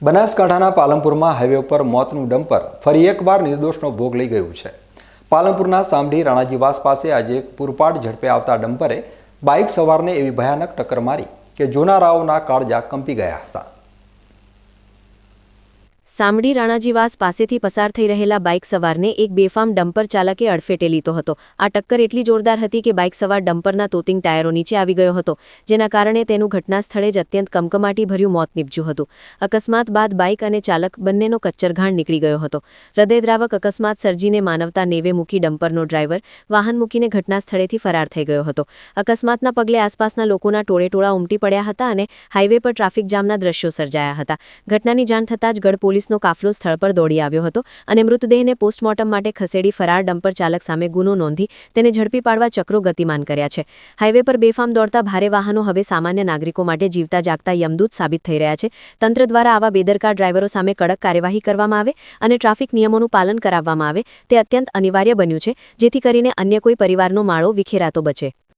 બનાસકાંઠાના પાલનપુરમાં હાઈવે ઉપર મોતનું ડમ્પર ફરી એકવાર નિર્દોષનો ભોગ લઈ ગયું છે। પાલનપુરના સામઢી રાણાજીવાસ પાસે આજે એક પૂરપાટ ઝડપે આવતા ડમ્પરે બાઇક સવારને એવી ભયાનક ટક્કર મારી કે જોનારાઓના કાળજા કંપી ગયા હતા। સામઢી રાણાજીવાસ પાસેથી પસાર થઈ રહેલા બાઇક સવારને એક બેફામ ડમ્પર ચાલકે અડફેટે લીધો હતો। આ ટક્કર એટલી જોરદાર હતી કે બાઇક સવાર ડમ્પરના તોતિંગ ટાયરો નીચે આવી ગયો હતો, જેના કારણે તેનું ઘટના સ્થળે જ અત્યંત કમકમાટીભર્યું મોત નીપજ્યું હતું। અકસ્માત બાદ બાઇક અને ચાલક બંનેનો કચ્ચરઘાણ નીકળી ગયો હતો। હૃદયદ્રાવક અકસ્માત સર્જીને માનવતા નેવે મૂકી ડમ્પરનો ડ્રાઈવર વાહન મૂકીને ઘટના સ્થળેથી ફરાર થઈ ગયો હતો। અકસ્માતના પગલે આસપાસના લોકોના ટોળેટોળા ઉમટી પડ્યા હતા અને હાઈવે પર ટ્રાફિક જામના દ્રશ્યો સર્જાયા હતા। ઘટનાની જાણ થતાં જ ગઢ પોલીસનો કાફલો સ્થળ પર દોડી આવ્યો હતો અને મૃતદેહને પોસ્ટમોર્ટમ માટે ખસેડી ફરાર ડમ્પર ચાલક સામે ગુનો નોંધી તેને ઝડપી પાડવા ચક્રો ગતિમાન કર્યા છે। હાઈવે પર બેફામ દોડતા ભારે વાહનો હવે સામાન્ય નાગરિકો માટે જીવતા જાગતા યમદૂત સાબિત થઈ રહ્યા છે। તંત્ર દ્વારા આવા બેદરકાર ડ્રાઈવરો સામે કડક કાર્યવાહી કરવામાં આવે અને ટ્રાફિક નિયમોનું પાલન કરાવવામાં આવે તે અત્યંત અનિવાર્ય બન્યું છે, જેથી કરીને અન્ય કોઈ પરિવારનો માળો વિખેરાતો બચે।